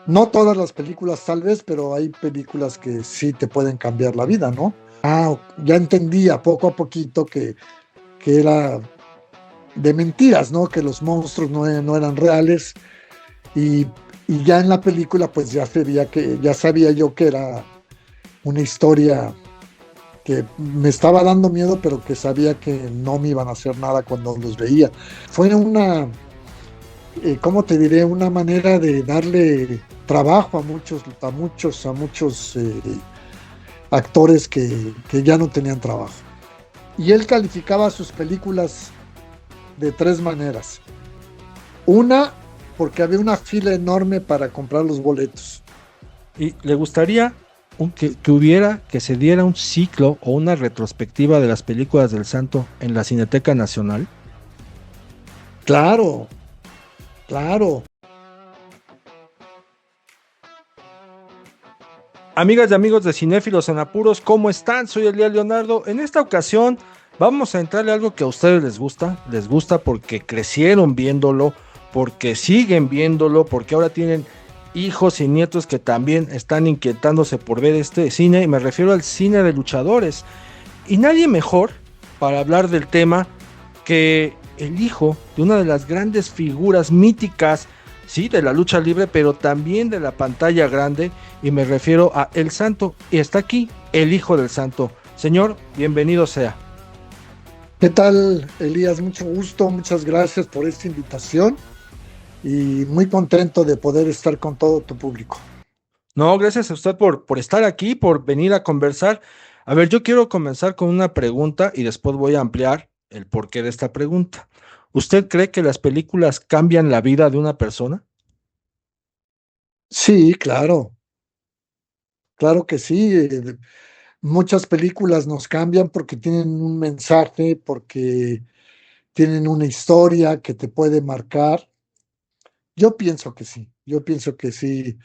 No todas las películas tal vez, pero hay películas que sí te pueden cambiar la vida, ¿no? Ya entendía poco a poquito que era de mentiras, ¿no? Que los monstruos no eran reales y, y ya en la película pues ya sabía yo que era una historia que me estaba dando miedo, pero que sabía que no me iban a hacer nada cuando los veía. Fue ¿cómo te diré? Una manera de darle trabajo a muchos actores que ya no tenían trabajo. Y él calificaba sus películas de tres maneras. Una, porque había una fila enorme para comprar los boletos. ¿Y le gustaría que se diera un ciclo o una retrospectiva de las películas del Santo en la Cineteca Nacional? Claro, claro. Amigas y amigos de Cinéfilos en Apuros, ¿cómo están? Soy Elías Leonardo. En esta ocasión vamos a entrarle a algo que a ustedes les gusta porque crecieron viéndolo, porque siguen viéndolo, porque ahora tienen hijos y nietos que también están inquietándose por ver este cine, y me refiero al cine de luchadores. Y nadie mejor para hablar del tema que el hijo de una de las grandes figuras míticas, sí, de la lucha libre, pero también de la pantalla grande, y me refiero a El Santo, y está aquí el hijo del Santo. Señor, bienvenido sea. ¿Qué tal, Elías? Mucho gusto, muchas gracias por esta invitación y muy contento de poder estar con todo tu público. No, gracias a usted por estar aquí, por venir a conversar. A ver, yo quiero comenzar con una pregunta y después voy a ampliar el porqué de esta pregunta. ¿Usted cree que las películas cambian la vida de una persona? Sí, claro, claro que sí. Muchas películas nos cambian porque tienen un mensaje, porque tienen una historia que te puede marcar. Yo pienso que sí.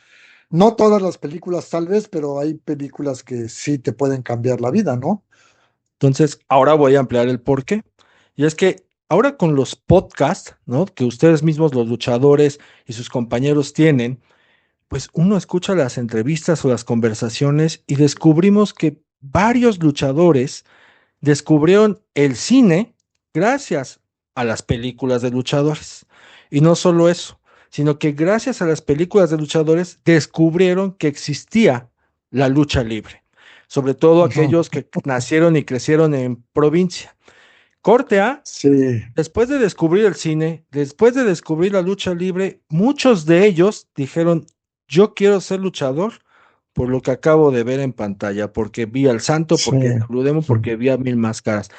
No todas las películas tal vez, pero hay películas que sí te pueden cambiar la vida, ¿no? Entonces, ahora voy a ampliar el porqué. Y es que ahora con los podcasts, ¿no? Que ustedes mismos, los luchadores y sus compañeros tienen, pues uno escucha las entrevistas o las conversaciones y descubrimos que varios luchadores descubrieron el cine gracias a las películas de luchadores. Y no solo eso, sino que gracias a las películas de luchadores descubrieron que existía la lucha libre, sobre todo Ujú. aquellos que nacieron y crecieron en provincia. Corte A, Sí, después de descubrir el cine, después de descubrir la lucha libre, muchos de ellos dijeron, yo quiero ser luchador por lo que acabo de ver en pantalla, porque vi al Santo, sí. porque vi a Blue Demon, porque vi a Mil Máscaras.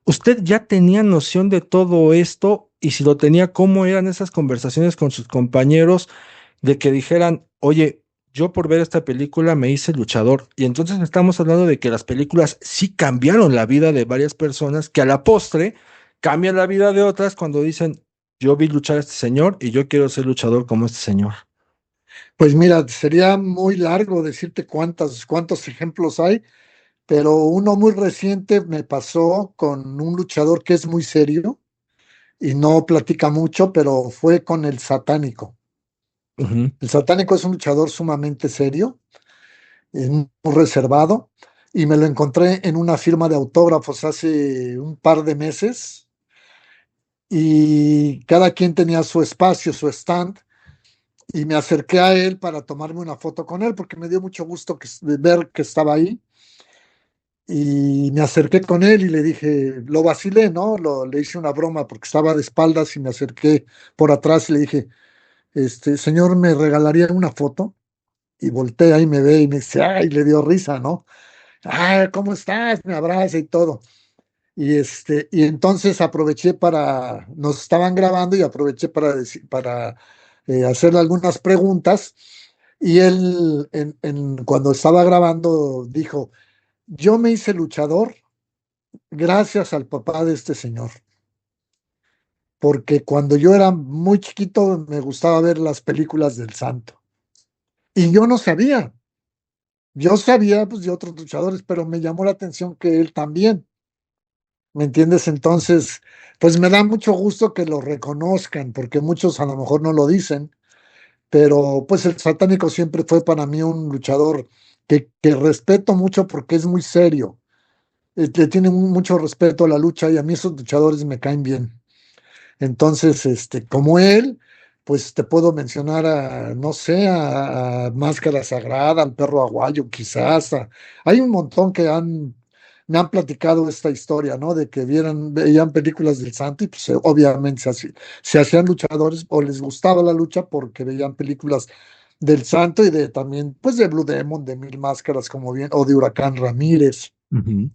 ¿Usted ya tenía noción de todo esto? Y si lo tenía, ¿cómo eran esas conversaciones con sus compañeros de que dijeran, oye, yo por ver esta película me hice luchador? Y entonces estamos hablando de que las películas sí cambiaron la vida de varias personas, que a la postre cambian la vida de otras cuando dicen, yo vi luchar a este señor y yo quiero ser luchador como este señor. Pues mira, sería muy largo decirte cuántos ejemplos hay, pero uno muy reciente me pasó con un luchador que es muy serio y no platica mucho, pero fue con el Satánico. Ujú. El Satánico es un luchador sumamente serio, es muy reservado, y me lo encontré en una firma de autógrafos hace un par de meses y cada quien tenía su espacio, su stand. Y me acerqué a él para tomarme una foto con él porque me dio mucho gusto ver que estaba ahí. Y me acerqué con él y le dije, lo vacilé, ¿no? Le hice una broma porque estaba de espaldas y me acerqué por atrás y le dije, señor, ¿me regalaría una foto? Y voltea y me ve y me dice, ay, le dio risa, ¿no? Ah, ¿cómo estás? Me abraza y todo. Y entonces aproveché nos estaban grabando y aproveché para hacerle algunas preguntas. Y él, cuando estaba grabando, dijo, yo me hice luchador gracias al papá de este señor, porque cuando yo era muy chiquito me gustaba ver las películas del Santo. Y yo no sabía, yo sabía pues, de otros luchadores, pero me llamó la atención que él también. ¿Me entiendes? Entonces, pues me da mucho gusto que lo reconozcan, porque muchos a lo mejor no lo dicen, pero pues el Satánico siempre fue para mí un luchador que respeto mucho porque es muy serio. Le tiene mucho respeto a la lucha y a mí esos luchadores me caen bien. Entonces, como él, pues te puedo mencionar no sé, a Máscara Sagrada, al Perro Aguayo, quizás. Hay un montón me han platicado esta historia, ¿no? De que veían películas del Santo y pues obviamente se hacían luchadores o les gustaba la lucha porque veían películas del Santo y de también, pues de Blue Demon, de Mil Máscaras, como bien, o de Huracán Ramírez. Ujú.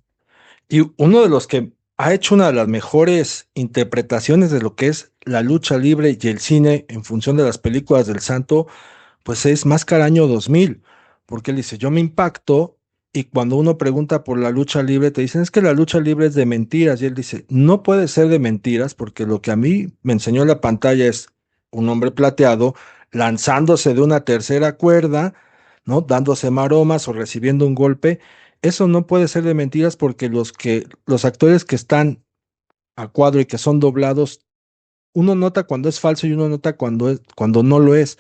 Y uno de los que ha hecho una de las mejores interpretaciones de lo que es la lucha libre y el cine en función de las películas del Santo, pues es Máscara Año 2000, porque él dice, yo me impacto y cuando uno pregunta por la lucha libre, te dicen, es que la lucha libre es de mentiras, y él dice, no puede ser de mentiras, porque lo que a mí me enseñó la pantalla es un hombre plateado lanzándose de una tercera cuerda, ¿no? Dándose maromas o recibiendo un golpe. Eso no puede ser de mentiras porque los actores que están a cuadro y que son doblados, uno nota cuando es falso y uno nota cuando no lo es.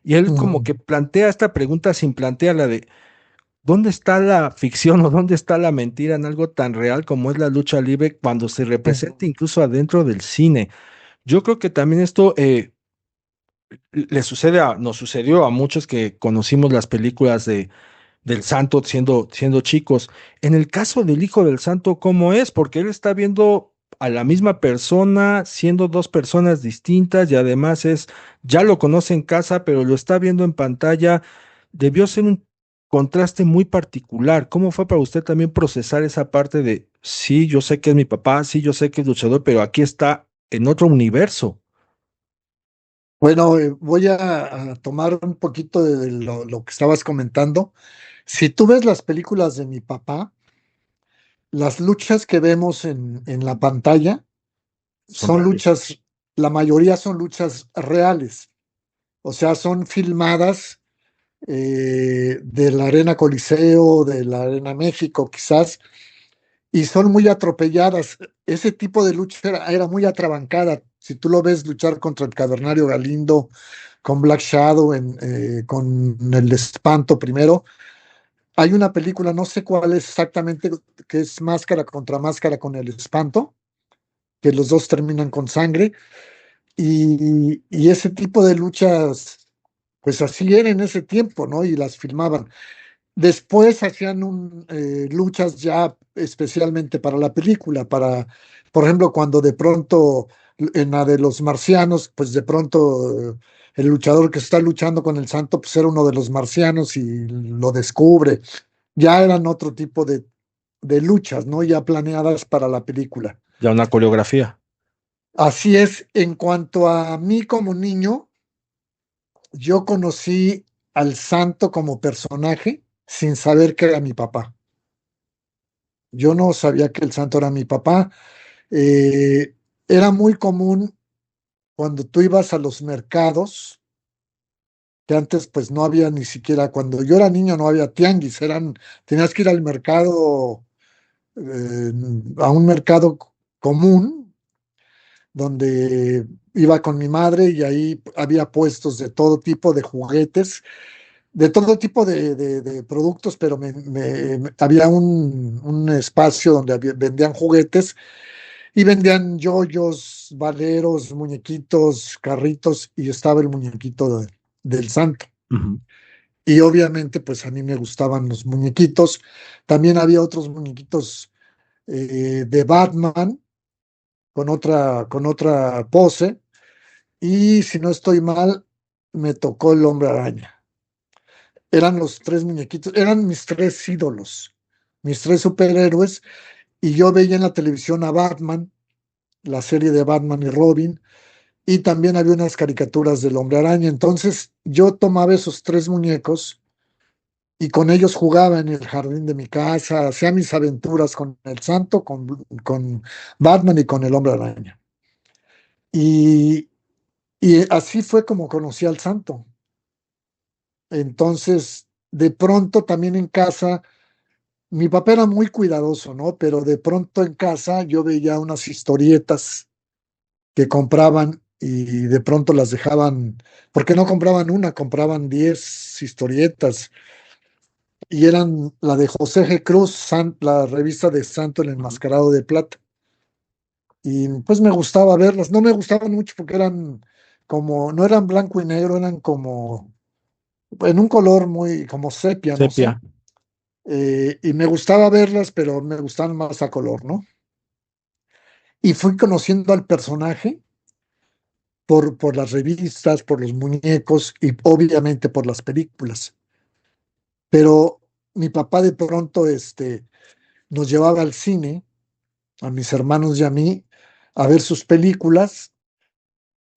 Y él como que Mm, plantea esta pregunta sin plantearla de ¿dónde está la ficción o dónde está la mentira en algo tan real como es la lucha libre cuando se representa mm. incluso adentro del cine? Yo creo que también esto nos sucedió a muchos que conocimos las películas del santo siendo chicos. En el caso del hijo del santo, ¿cómo es? Porque él está viendo a la misma persona siendo dos personas distintas y además ya lo conoce en casa, pero lo está viendo en pantalla. Debió ser un contraste muy particular. ¿Cómo fue para usted también procesar esa parte de, sí, yo sé que es mi papá, sí, yo sé que es luchador, pero aquí está en otro universo? Bueno, voy a tomar un poquito de lo que estabas comentando. Si tú ves las películas de mi papá, las luchas que vemos en la pantalla Son son reales. luchas, la mayoría son luchas reales, o sea, son filmadas de la Arena Coliseo, de la Arena México, quizás, y son muy atropelladas. Ese tipo de lucha era muy atrabancada. Si tú lo ves luchar contra el Cavernario Galindo, con Black Shadow, con el Espanto primero. Hay una película, no sé cuál es exactamente, que es Máscara contra Máscara con el Espanto, que los dos terminan con sangre, y ese tipo de luchas, pues así era en ese tiempo, ¿no? Y las filmaban. Después hacían luchas ya especialmente para la película, por ejemplo, cuando de pronto en la de los marcianos, pues de pronto el luchador que está luchando con el santo, pues era uno de los marcianos y lo descubre. Ya eran otro tipo de luchas, ¿no? Ya planeadas para la película. Ya una coreografía. Así es, en cuanto a mí como niño, yo conocí al santo como personaje sin saber que era mi papá. Yo no sabía que el santo era mi papá. Eh, Era muy común cuando tú ibas a los mercados, que antes pues no había ni siquiera, cuando yo era niño no había tianguis, tenías que ir al mercado, eh, a un mercado común, donde iba con mi madre y ahí había puestos de todo tipo de juguetes, de todo tipo de productos, pero había un espacio donde vendían juguetes. Y vendían yoyos, valeros, muñequitos, carritos, y estaba el muñequito del santo. Ujú. Y obviamente, pues a mí me gustaban los muñequitos. También había otros muñequitos de Batman con otra pose. Y si no estoy mal, me tocó el Hombre Araña. Eran los tres muñequitos, eran mis tres ídolos, mis tres superhéroes. Y yo veía en la televisión a Batman, la serie de Batman y Robin, y también había unas caricaturas del Hombre Araña. Entonces yo tomaba esos tres muñecos y con ellos jugaba en el jardín de mi casa, hacía mis aventuras con el Santo, con Batman y con el Hombre Araña. Y, y así fue como conocí al Santo. Entonces, de pronto también en casa, mi papá era muy cuidadoso, ¿no? Pero de pronto en casa yo veía unas historietas que compraban y de pronto las dejaban, porque no compraban una, compraban 10 historietas y eran la de José G. Cruz, la revista de Santo el Ujú. Enmascarado de Plata. Y pues me gustaba verlas, no me gustaban mucho porque eran como, no eran blanco y negro, eran como en un color muy como sepia, no sé. Sepia. Y me gustaba verlas, pero me gustaban más a color, ¿no? Y fui conociendo al personaje por las revistas, por los muñecos y obviamente por las películas. Pero mi papá de pronto nos llevaba al cine, a mis hermanos y a mí, a ver sus películas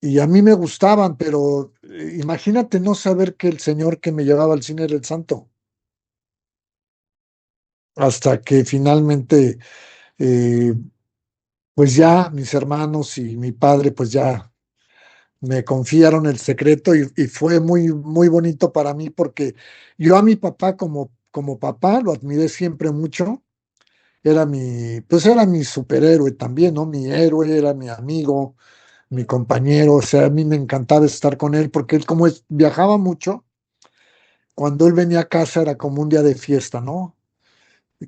y a mí me gustaban, pero imagínate no saber que el señor que me llevaba al cine era el santo, hasta que finalmente, eh, pues ya mis hermanos y mi padre, pues ya me confiaron el secreto y fue muy, muy bonito para mí porque yo a mi papá como papá lo admiré siempre mucho. Pues era mi superhéroe también, ¿no? Mi héroe, era mi amigo, mi compañero, o sea, a mí me encantaba estar con él porque él como viajaba mucho, cuando él venía a casa era como un día de fiesta, ¿no?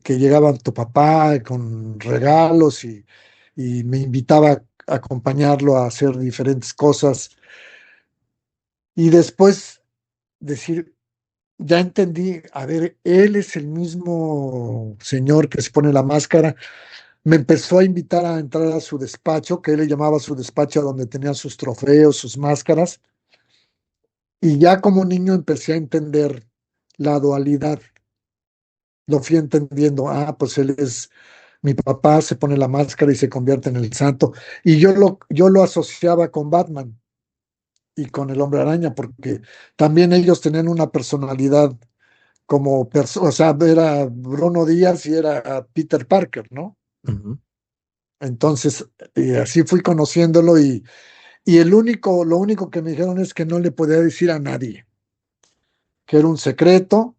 Que llegaba tu papá con regalos y me invitaba a acompañarlo a hacer diferentes cosas y después decir, ya entendí, a ver, él es el mismo señor que se pone la máscara. Me empezó a invitar a entrar a su despacho, que él le llamaba su despacho, donde tenía sus trofeos, sus máscaras, y ya como niño empecé a entender la dualidad. Lo fui entendiendo, pues él es mi papá, se pone la máscara y se convierte en el santo. Y yo lo asociaba con Batman y con el Hombre Araña, porque también ellos tenían una personalidad como, o sea, era Bruno Díaz y era Peter Parker, ¿no? Ujú. Entonces, así fui conociéndolo y lo único que me dijeron es que no le podía decir a nadie, que era un secreto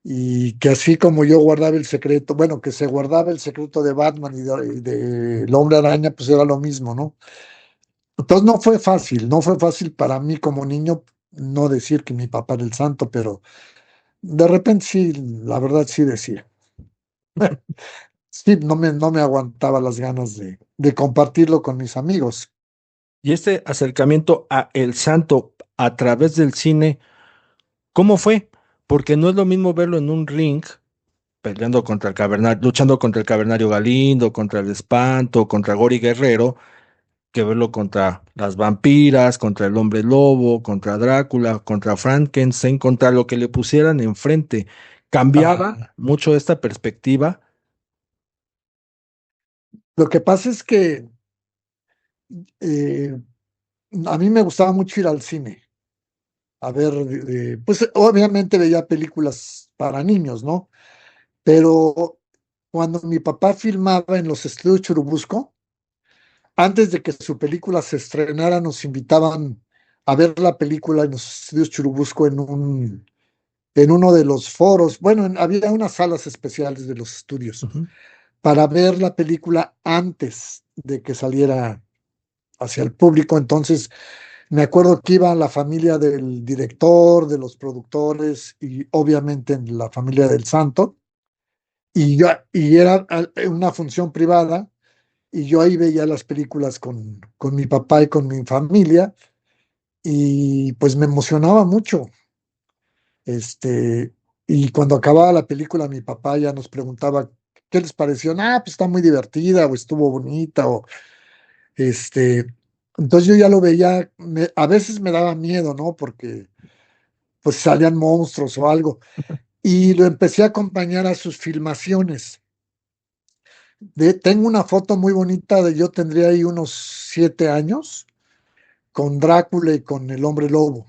y que así como yo guardaba el secreto, bueno, que se guardaba el secreto de Batman y de el Hombre Araña, pues era lo mismo, ¿no? Entonces no fue fácil para mí como niño no decir que mi papá era el santo, pero de repente sí, la verdad sí decía. Sí, no me aguantaba las ganas de compartirlo con mis amigos. Y este acercamiento a El Santo a través del cine, ¿cómo fue? Porque no es lo mismo verlo en un ring, peleando contra el cavernario, luchando contra el cavernario Galindo, contra el Espanto, contra Gori Guerrero, que verlo contra las vampiras, contra el hombre lobo, contra Drácula, contra Frankenstein, contra lo que le pusieran enfrente. Cambiaba Ah, mucho esta perspectiva. lo que pasa es que eh, a mí me gustaba mucho ir al cine, a ver, pues obviamente veía películas para niños, ¿no? Pero cuando mi papá filmaba en los estudios Churubusco, antes de que su película se estrenara, nos invitaban a ver la película en los estudios Churubusco en uno de los foros. Bueno, había unas salas especiales de los estudios Ujú, para ver la película antes de que saliera hacia el público. Entonces, me acuerdo que iba la familia del director, de los productores y obviamente la familia del santo. Y era una función privada y yo ahí veía las películas con mi papá y con mi familia y pues me emocionaba mucho. Este, y cuando acababa la película, mi papá ya nos preguntaba qué les pareció. Pues está muy divertida o estuvo bonita o este. Entonces yo ya lo veía, a veces me daba miedo, ¿no? Porque pues salían monstruos o algo. Y lo empecé a acompañar a sus filmaciones. Tengo una foto muy bonita de yo tendría ahí unos 7 años con Drácula y con el hombre lobo.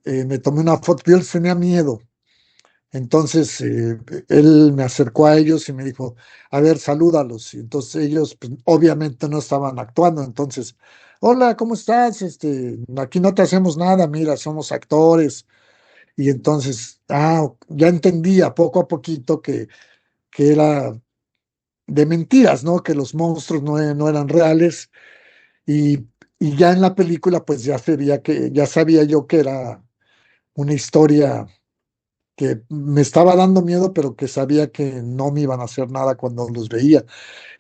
Me tomé una foto, yo les tenía miedo. Entonces él me acercó a ellos y me dijo, a ver, salúdalos. Y entonces ellos pues, obviamente no estaban actuando. Entonces, hola, ¿cómo estás? Aquí no te hacemos nada, mira, somos actores. Y entonces, ya entendía poco a poquito que era de mentiras, ¿no? Que los monstruos no eran reales. Y Y ya en la película, pues ya sabía yo que era una historia que me estaba dando miedo, pero que sabía que no me iban a hacer nada cuando los veía.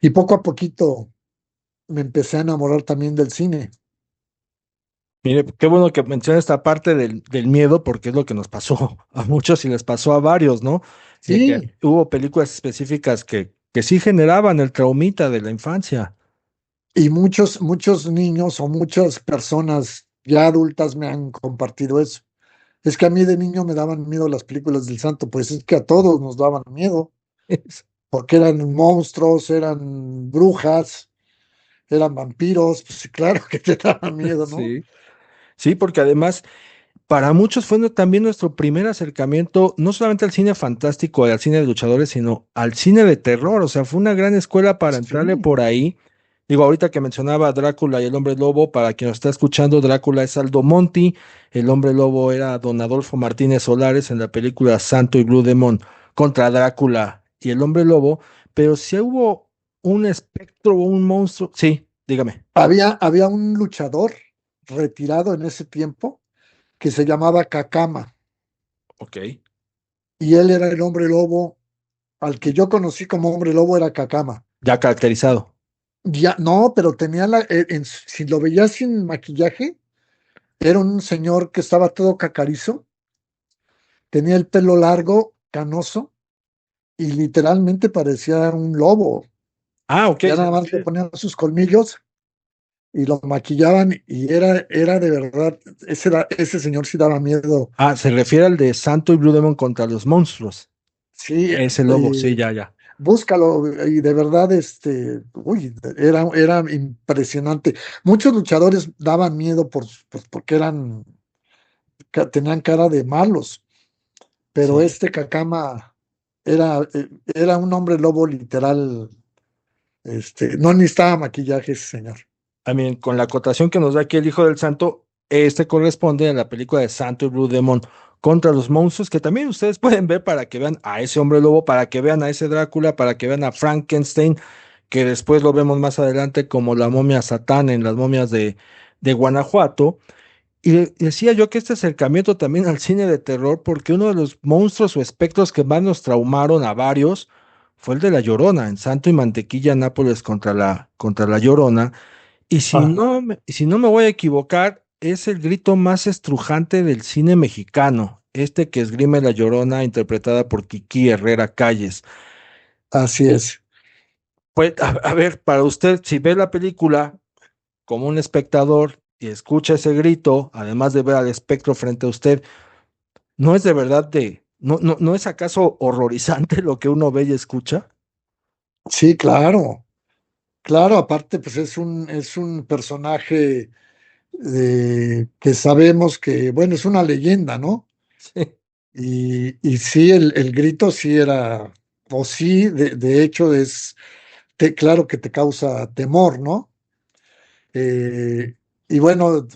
Y poco a poquito me empecé a enamorar también del cine. Mire, qué bueno que menciona esta parte del miedo, porque es lo que nos pasó a muchos y les pasó a varios, ¿no? De que Sí, hubo películas específicas que sí generaban el traumita de la infancia. y muchos niños o muchas personas ya adultas me han compartido eso. Es que a mí de niño me daban miedo las películas del santo, pues es que a todos nos daban miedo, porque eran monstruos, eran brujas, eran vampiros, pues sí, claro que te daban miedo, ¿no? Sí. Sí, porque además para muchos fue también nuestro primer acercamiento, no solamente al cine fantástico y al cine de luchadores, sino al cine de terror. O sea, fue una gran escuela para entrarle Sí, por ahí. Digo, ahorita que mencionaba a Drácula y el hombre lobo, para quien nos está escuchando, Drácula es Aldo Monti, el hombre lobo era don Adolfo Martínez Solares en la película Santo y Blue Demon contra Drácula y el hombre lobo, pero si hubo un espectro o un monstruo, sí, dígame. había un luchador retirado en ese tiempo que se llamaba Kakama, Ok, y él era el hombre lobo, al que yo conocí como hombre lobo era Kakama. ya caracterizado. Ya, no, pero tenía si lo veías sin maquillaje, era un señor que estaba todo cacarizo, tenía el pelo largo, canoso, y literalmente parecía un lobo. Ah, ok, Ya nada más le ponían sus colmillos y lo maquillaban y era de verdad, ese señor sí daba miedo. ah, se refiere al de Santo y Blue Demon contra los monstruos. Sí, Ese lobo, sí, ya, ya. búscalo y de verdad, uy, era impresionante. Muchos luchadores daban miedo pues, porque tenían cara de malos, pero Sí. este Kakama era un hombre lobo literal, no necesitaba maquillaje ese señor. También con la acotación que nos da aquí el Hijo del Santo, este corresponde a la película de Santo y Blue Demon contra los monstruos, que también ustedes pueden ver para que vean a ese hombre lobo, para que vean a ese Drácula, para que vean a Frankenstein, que después lo vemos más adelante como la momia Satán en las momias de Guanajuato. Y decía yo que este acercamiento también al cine de terror, porque uno de los monstruos o espectros que más nos traumaron a varios fue el de La Llorona, en Santo y Mantequilla, Nápoles contra la Llorona. Y Ajá, si no me voy a equivocar, es el grito más estrujante del cine mexicano, este que esgrime La Llorona, interpretada por Kiki Herrera Calles. así es. Pues, a ver, para usted, si ve la película como un espectador y escucha ese grito, además de ver al espectro frente a usted, ¿no es de verdad no es acaso horrorizante lo que uno ve y escucha? Sí, claro. Claro, aparte, pues es un personaje que sabemos que, bueno, es una leyenda, ¿no? Sí. Y sí, el grito sí era, o sí, de hecho claro que te causa temor, ¿no? Eh, y bueno,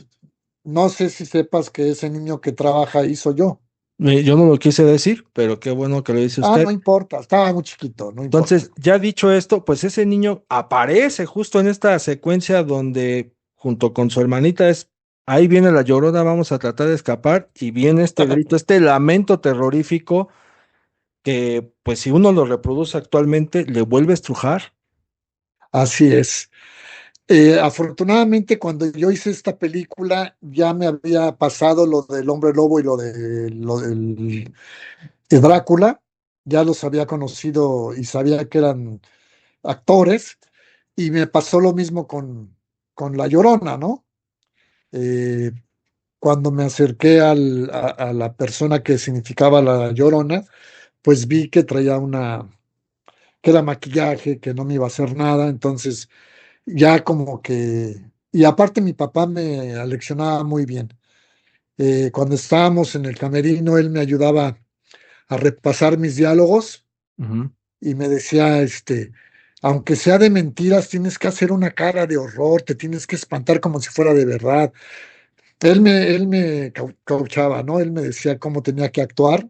no sé si sepas que ese niño que trabaja ahí soy yo. Yo no lo quise decir, pero qué bueno que lo dice Ah, usted. no importa, estaba muy chiquito, no importa. Entonces, ya dicho esto, pues ese niño aparece justo en esta secuencia donde junto con su hermanita ahí viene la Llorona, vamos a tratar de escapar y viene este grito, este lamento terrorífico que pues si uno lo reproduce actualmente le vuelve a estrujar. Así es. Afortunadamente, cuando yo hice esta película, ya me había pasado lo del hombre lobo y de Drácula. Ya los había conocido y sabía que eran actores. Y me pasó lo mismo con La Llorona, ¿no? Eh, Cuando me acerqué a la persona que significaba La Llorona, pues vi que traía que era maquillaje, que no me iba a hacer nada. Entonces, ya como que, y aparte mi papá me aleccionaba muy bien. Cuando estábamos en el camerino, él me ayudaba a repasar mis diálogos Ujú. y me decía, aunque sea de mentiras, tienes que hacer una cara de horror, te tienes que espantar como si fuera de verdad. Él me cauchaba, ¿no? Él me decía cómo tenía que actuar,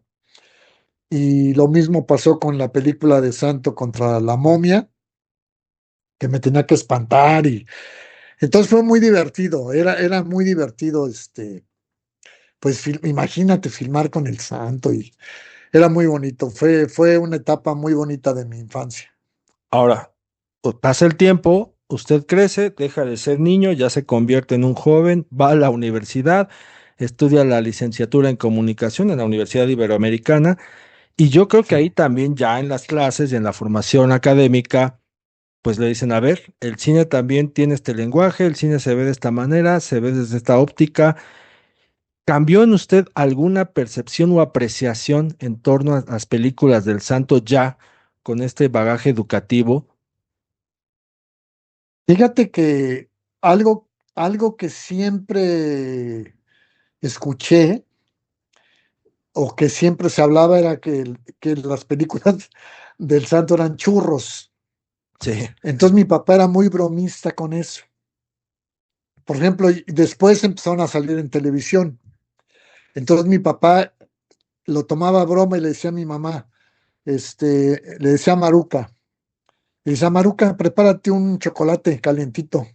y lo mismo pasó con la película de Santo contra la momia, que me tenía que espantar. Entonces fue muy divertido, era muy divertido, pues imagínate filmar con el santo y era muy bonito, fue una etapa muy bonita de mi infancia. Ahora, pues, pasa el tiempo, usted crece, deja de ser niño, ya se convierte en un joven, va a la universidad, estudia la licenciatura en comunicación en la Universidad Iberoamericana, y yo creo que Sí. ahí también ya en las clases y en la formación académica, pues le dicen, a ver, el cine también tiene este lenguaje, el cine se ve de esta manera, se ve desde esta óptica. ¿Cambió en usted alguna percepción o apreciación en torno a las películas del Santo ya con este bagaje educativo? Fíjate que algo, algo que siempre escuché o que siempre se hablaba era que las películas del santo eran churros. Sí, Entonces mi papá era muy bromista con eso. Por ejemplo, y después empezaron a salir en televisión. Entonces mi papá lo tomaba a broma y le decía a mi mamá, le decía a Maruca, le decía, Maruca, prepárate un chocolate calientito.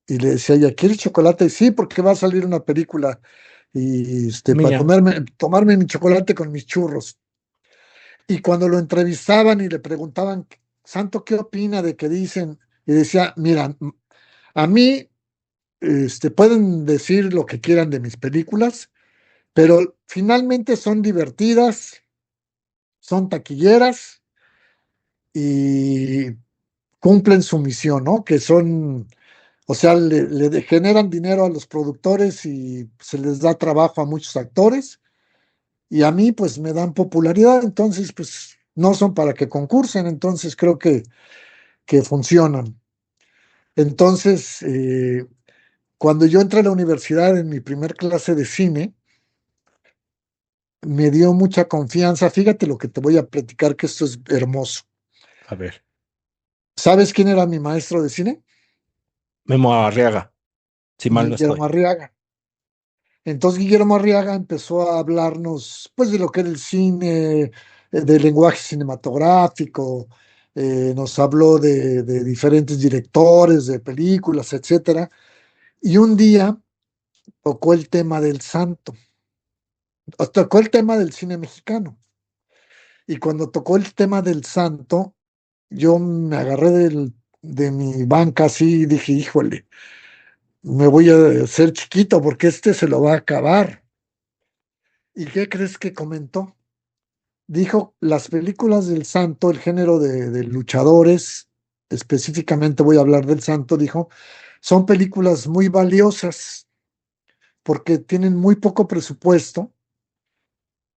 Y le decía ella, ¿quieres chocolate? Sí, porque va a salir una película y para mía. tomarme mi chocolate con mis churros. Y cuando lo entrevistaban y le preguntaban, Santo, ¿qué opina de que dicen? Y decía, mira, a mí pueden decir lo que quieran de mis películas, pero finalmente son divertidas, son taquilleras y cumplen su misión, ¿no? Que son, o sea, generan dinero a los productores y se les da trabajo a muchos actores y a mí pues me dan popularidad, entonces pues no son para que concursen, entonces creo que funcionan. Entonces, cuando yo entré a la universidad en mi primer clase de cine, me dio mucha confianza. Fíjate lo que te voy a platicar, que esto es hermoso. A ver, ¿Sabes quién era mi maestro de cine? Memo Arriaga, si mal no Guillermo estoy. Arriaga. Entonces Guillermo Arriaga empezó a hablarnos pues de lo que era el cine, del lenguaje cinematográfico, nos habló de diferentes directores, de películas, etcétera. Y un día tocó el tema del santo, tocó el tema del cine mexicano. Y cuando tocó el tema del santo, yo me agarré de mi banca así y dije, híjole, me voy a hacer chiquito porque este se lo va a acabar. ¿Y qué crees que comentó? Dijo, las películas del santo, el género de luchadores, específicamente voy a hablar del santo, dijo, son películas muy valiosas porque tienen muy poco presupuesto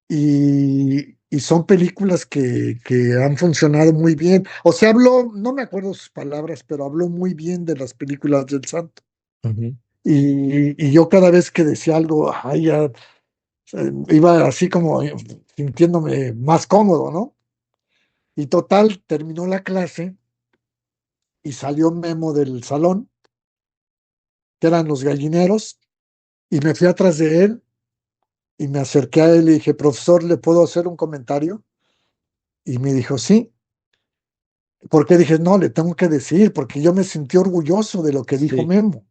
y son películas que han funcionado muy bien. O sea, habló, no me acuerdo sus palabras, pero habló muy bien de las películas del santo. Ujú. Y yo cada vez que decía algo, ay, ya, iba así como sintiéndome más cómodo, ¿no? Y total, terminó la clase y salió Memo del salón, que eran los gallineros, y me fui atrás de él y me acerqué a él y dije, profesor, ¿le puedo hacer un comentario? Y me dijo, sí. Porque dije, no, le tengo que decir, porque yo me sentí orgulloso de lo que dijo Sí, Memo.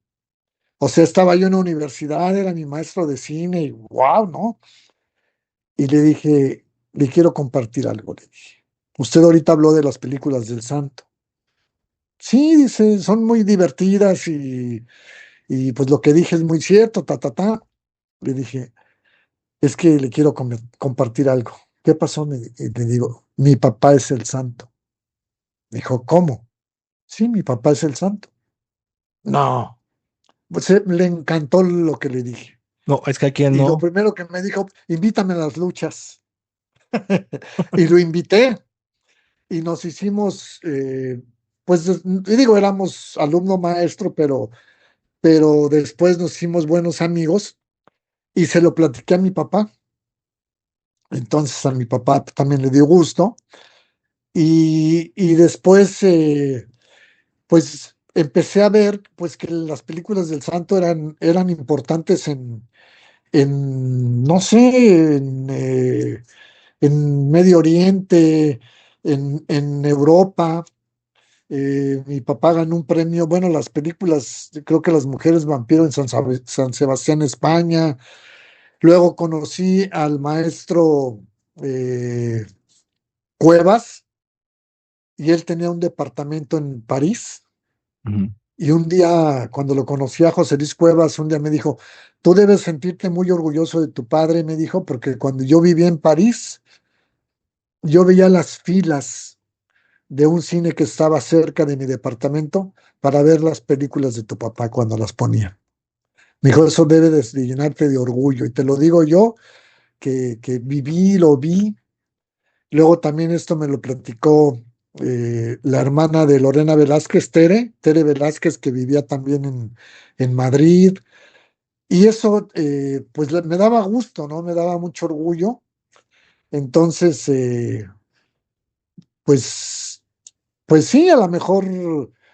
O sea, estaba yo en la universidad, era mi maestro de cine y wow, ¿no? Y le dije, le quiero compartir algo, le dije. Usted ahorita habló de las películas del santo. Sí, dice, son muy divertidas y pues lo que dije es muy cierto, ta, ta, ta. Le dije, es que le quiero compartir algo. ¿Qué pasó? Y le digo, mi papá es el santo. Me dijo, ¿cómo? Sí, mi papá es el santo. No, pues le encantó lo que le dije. no, es que aquí Y lo no. primero que me dijo, invítame a las luchas. Y lo invité y nos hicimos, pues y digo, éramos alumno maestro, pero después nos hicimos buenos amigos y se lo platiqué a mi papá. Entonces a mi papá también le dio gusto y después, pues empecé a ver pues que las películas del santo eran importantes no sé, en Medio Oriente, en Europa, Mi papá ganó un premio, bueno, las películas, creo que Las Mujeres Vampiro en San Sebastián, España. Luego conocí al maestro eh, Cuevas y él tenía un departamento en París. Ujú. Y un día, cuando lo conocí a José Luis Cuevas, un día me dijo, tú debes sentirte muy orgulloso de tu padre, me dijo, porque cuando yo vivía en París, yo veía las filas de un cine que estaba cerca de mi departamento para ver las películas de tu papá cuando las ponía. Me dijo, eso debe de llenarte de orgullo. Y te lo digo yo, que viví, lo vi. Luego también esto me lo platicó la hermana de Lorena Velázquez, Tere Velázquez, que vivía también en Madrid. Y eso, pues me daba gusto, ¿no? Me daba mucho orgullo. Entonces, pues, pues sí, a lo mejor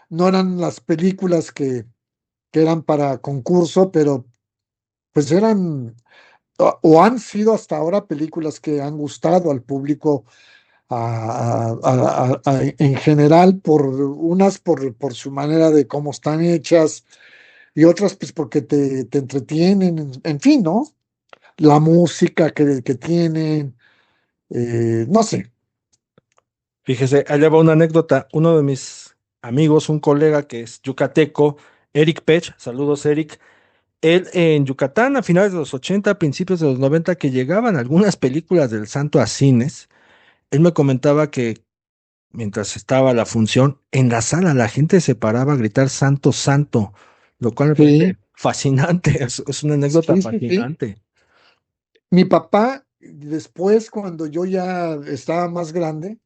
no eran las películas que eran para concurso, pero pues eran o han sido hasta ahora películas que han gustado al público en general, por unas por su manera de cómo están hechas y otras pues porque te entretienen, en fin, ¿no? La música que tienen, no sé. Fíjese, allá va una anécdota. Uno de mis amigos, un colega que es yucateco, Eric Pech, saludos Eric. Él en Yucatán, a finales de los 80, principios de los 90, que llegaban algunas películas del Santo a cines, él me comentaba que mientras estaba la función, en la sala la gente se paraba a gritar Santo, Santo, lo cual me Sí, parece fascinante, es una anécdota sí, sí, sí. fascinante. Mi papá, después, cuando yo ya estaba más grande,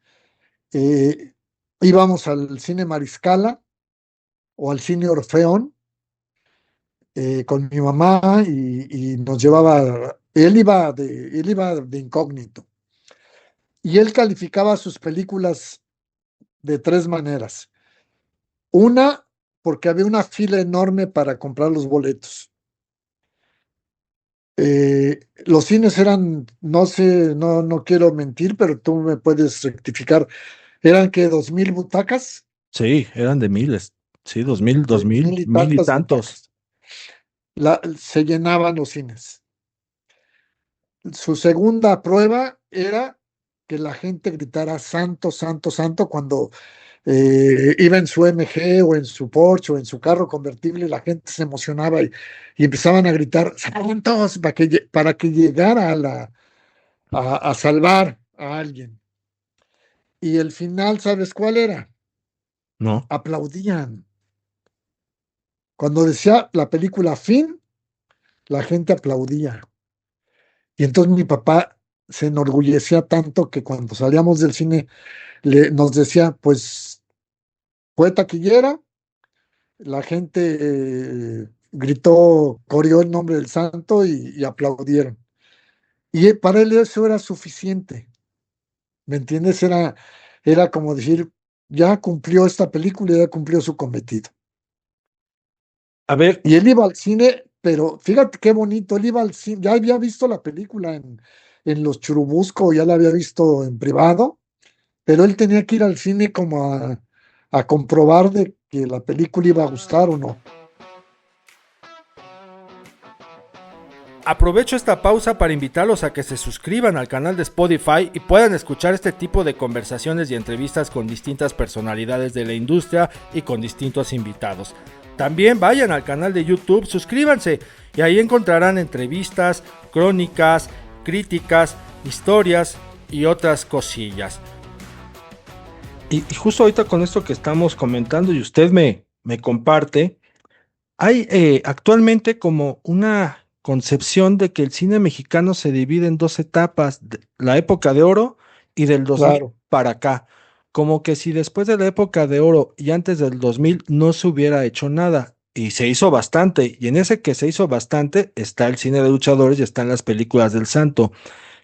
eh, íbamos al cine Mariscala o al cine Orfeón con mi mamá y nos llevaba, él iba de incógnito y él calificaba sus películas de tres maneras. Una, porque había una fila enorme para comprar los boletos. Los cines eran, no sé, no quiero mentir, pero tú me puedes rectificar, eran que 2,000 butacas, Sí, eran de miles, sí, 2000, de mil y mil y tantas tantos. butacas. Se llenaban los cines. Su segunda prueba era que la gente gritara santo, santo, santo cuando iba en su MG o en su Porsche o en su carro convertible, la gente se emocionaba y empezaban a gritar santos para que llegara a salvar a alguien. Y el final, ¿sabes cuál era? ¿No? Aplaudían. Cuando decía la película fin, la gente aplaudía. Y entonces mi papá se enorgullecía tanto que cuando salíamos del cine nos decía, pues fue taquillera, la gente gritó, coreó el nombre del santo y aplaudieron. Y para él eso era suficiente, ¿me entiendes? Era como decir, ya cumplió esta película, ya cumplió su cometido. A ver, Y él iba al cine, pero fíjate qué bonito, él iba al cine, ya había visto la película en Los Churubusco, ya la había visto en privado, pero él tenía que ir al cine como a comprobar de que la película iba a gustar o no. aprovecho esta pausa para invitarlos a que se suscriban al canal de Spotify y puedan escuchar este tipo de conversaciones y entrevistas con distintas personalidades de la industria y con distintos invitados. También vayan al canal de YouTube, suscríbanse y ahí encontrarán entrevistas, crónicas, críticas, historias y otras cosillas. Y justo ahorita con esto que estamos comentando y usted me comparte, hay actualmente como una concepción de que el cine mexicano se divide en dos etapas, la época de oro y del 2000 Claro, para acá. Como que si después de la época de oro y antes del 2000 no se hubiera hecho nada. Y se hizo bastante. Y en ese que se hizo bastante está el cine de luchadores y están las películas del Santo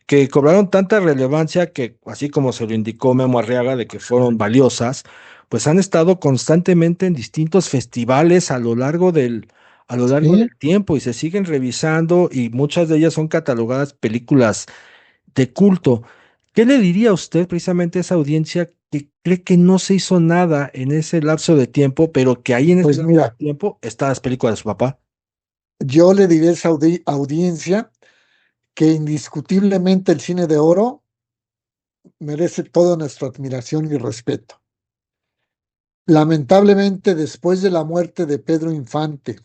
que cobraron tanta relevancia que, así como se lo indicó Memo Arriaga, de que fueron valiosas, pues han estado constantemente en distintos festivales a lo largo sí. del tiempo y se siguen revisando y muchas de ellas son catalogadas películas de culto. ¿Qué le diría a usted precisamente a esa audiencia que cree que no se hizo nada en ese lapso de tiempo, pero que ahí en ese Pues lapso de mira, tiempo están las películas de su papá. yo le diré a esa audiencia que indiscutiblemente el cine de oro merece toda nuestra admiración y respeto. Lamentablemente, después de la muerte de Pedro Infante,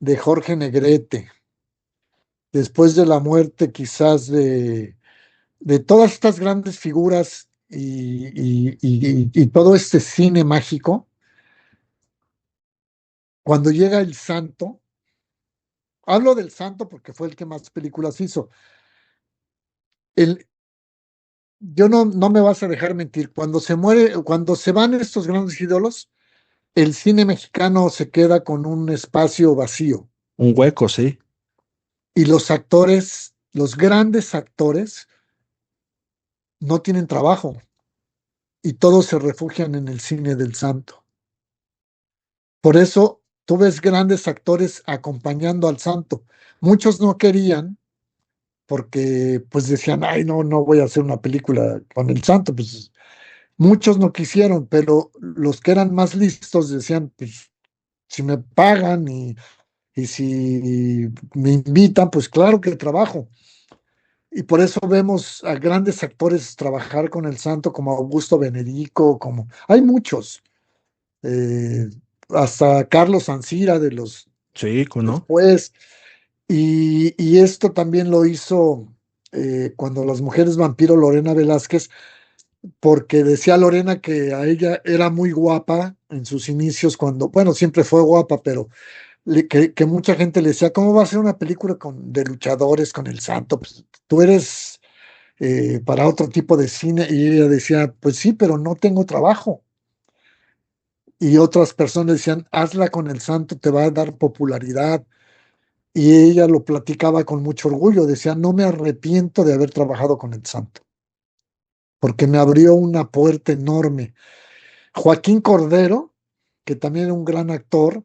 de Jorge Negrete, después de la muerte quizás de todas estas grandes figuras y todo este cine mágico, cuando llega el Santo, hablo del Santo porque fue el que más películas hizo. El, yo no me vas a dejar mentir, cuando se muere, cuando se van estos grandes ídolos, el cine mexicano se queda con un espacio vacío Un hueco, sí. y los actores, los grandes actores, no tienen trabajo y todos se refugian en el cine del Santo. Por eso tú ves grandes actores acompañando al Santo. Muchos no querían porque pues decían, ay, no voy a hacer una película con el Santo. Pues muchos no quisieron, pero los que eran más listos decían, pues si me pagan y si me invitan, pues claro que trabajo. Y por eso vemos a grandes actores trabajar con el Santo, como Augusto Benedico, como hay muchos, eh, hasta Carlos Ancira de los Sí, ¿cómo no? después. Y esto también lo hizo cuando las mujeres vampiro Lorena Velázquez, porque decía Lorena que a ella era muy guapa en sus inicios, cuando, bueno, siempre fue guapa, pero que mucha gente le decía, ¿cómo va a ser una película de luchadores con el Santo? Pues tú eres para otro tipo de cine. Y ella decía, pues sí, pero no tengo trabajo. Y otras personas decían, hazla con el Santo, te va a dar popularidad. Y ella lo platicaba con mucho orgullo, decía, no me arrepiento de haber trabajado con el Santo, porque me abrió una puerta enorme. Joaquín Cordero, que también era un gran actor,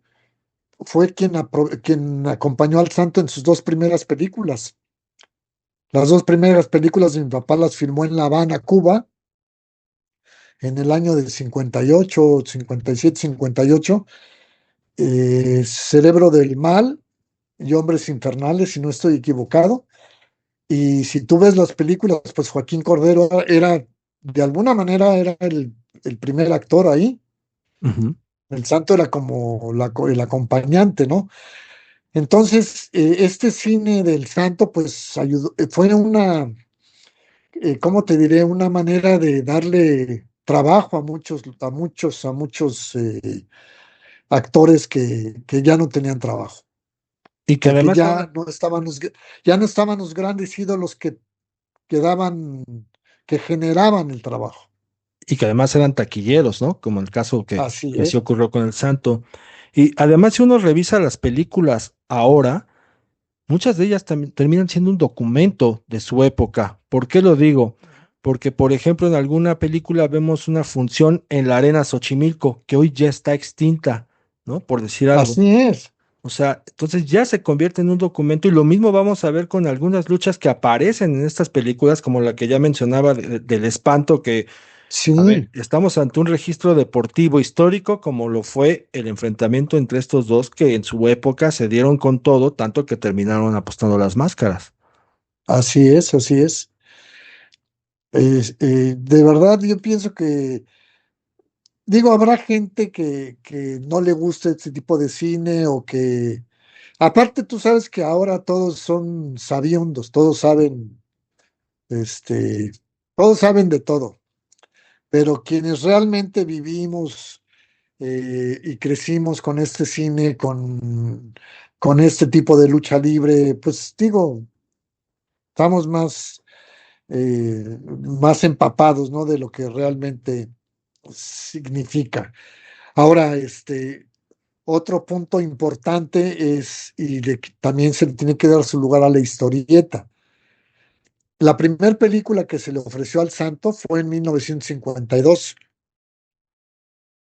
fue quien acompañó al Santo en sus dos primeras películas. Las dos primeras películas de mi papá las filmó en La Habana, Cuba, en el año del 58, 57, 58. Cerebro del Mal y Hombres Infernales, si no estoy equivocado. Y si tú ves las películas, pues Joaquín Cordero era, de alguna manera, era el primer actor ahí. Ujú. El Santo era como el acompañante, ¿no? Entonces, este cine del Santo, pues ayudó, fue ¿cómo te diré? Una manera de darle trabajo a muchos actores que ya no tenían trabajo, Y que porque además era ya no estaban los grandes ídolos que daban, que generaban el trabajo. y que además eran taquilleros, ¿no? Como el caso Así que sí es. ocurrió con el Santo. Y además, si uno revisa las películas ahora, muchas de ellas también terminan siendo un documento de su época. ¿Por qué lo digo? Porque, por ejemplo, en alguna película vemos una función en la Arena Xochimilco, que hoy ya está extinta, ¿no? Por decir algo. Así es. O sea, entonces ya se convierte en un documento y lo mismo vamos a ver con algunas luchas que aparecen en estas películas, como la que ya mencionaba del espanto, que, a ver, Sí, estamos ante un registro deportivo histórico como lo fue el enfrentamiento entre estos dos que en su época se dieron con todo, tanto que terminaron apostando las máscaras. así es, así es. De verdad, yo pienso digo, habrá gente que no le gusta este tipo de cine o que, aparte tú sabes que ahora todos son sabiondos, este, todos saben de todo, pero quienes realmente vivimos y crecimos con este cine, con este tipo de lucha libre, pues digo, estamos más empapados, ¿no? De lo que realmente significa. Ahora, otro punto importante es, también se le tiene que dar su lugar a la historieta. La primera película que se le ofreció al Santo fue en 1952.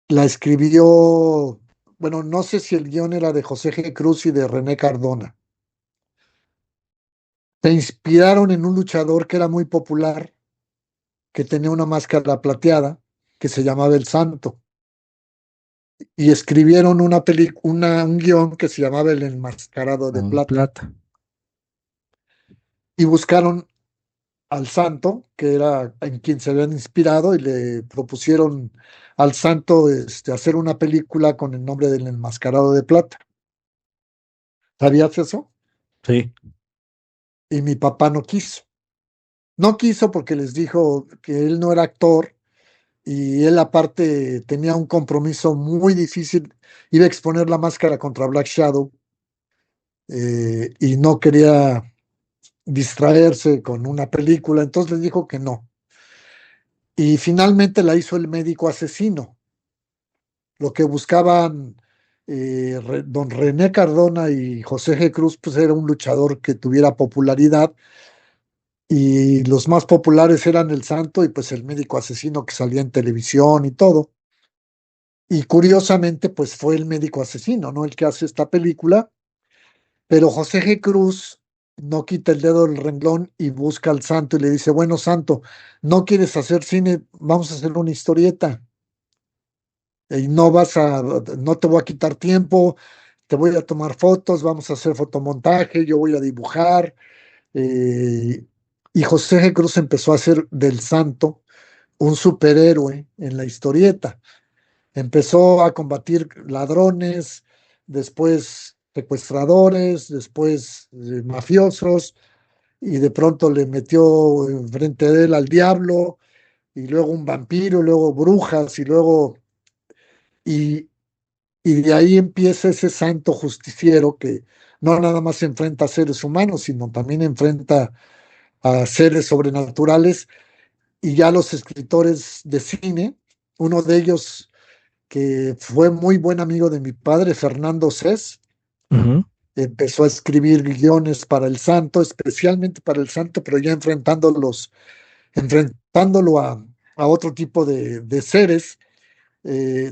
La escribió, bueno, no sé si el guión era de José G. Cruz y de René Cardona. Se inspiraron en un luchador que era muy popular, que tenía una máscara plateada, que se llamaba El Santo. Y escribieron un guión que se llamaba El Enmascarado de Con Plata. plata. Y buscaron al santo, que era en quien se habían inspirado, y le propusieron al santo hacer una película con el nombre del Enmascarado de Plata. ¿Sabías eso? Sí. Y mi papá no quiso. No quiso porque les dijo que él no era actor y él aparte tenía un compromiso muy difícil. Iba a exponer la máscara contra Black Shadow y no quería distraerse con una película, entonces les dijo que no. Y finalmente la hizo El Médico Asesino. Lo que buscaban don René Cardona y José G. Cruz, pues era un luchador que tuviera popularidad y los más populares eran El Santo y pues El Médico Asesino que salía en televisión y todo. Y curiosamente, pues fue El Médico Asesino, ¿no? El que hace esta película, pero José G. Cruz no quita el dedo del renglón y busca al Santo y le dice, bueno, Santo, ¿no quieres hacer cine? Vamos a hacer una historieta. Y no te voy a quitar tiempo, te voy a tomar fotos, vamos a hacer fotomontaje, yo voy a dibujar. eh, y José G. Cruz empezó a hacer del Santo un superhéroe en la historieta. Empezó a combatir ladrones, después secuestradores, después mafiosos, y de pronto le metió enfrente de él al diablo, y luego un vampiro, y luego brujas, y, y de ahí empieza ese santo justiciero que no nada más se enfrenta a seres humanos, sino también enfrenta a seres sobrenaturales, y ya los escritores de cine, uno de ellos que fue muy buen amigo de mi padre, Fernando Cés, Ujú. empezó a escribir guiones para el santo, especialmente para el santo, pero ya enfrentándolo a otro tipo de seres.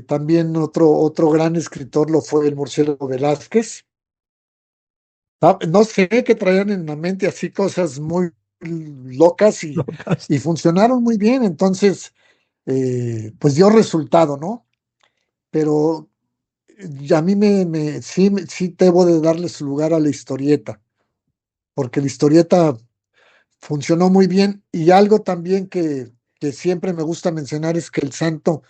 También otro gran escritor lo fue el Murciélago Velázquez. No sé qué traían en la mente así cosas muy locas y funcionaron muy bien, entonces pues dio resultado, ¿no? Pero y a mí sí debo de darle su lugar a la historieta, porque la historieta funcionó muy bien y algo también que siempre me gusta mencionar es que el santo,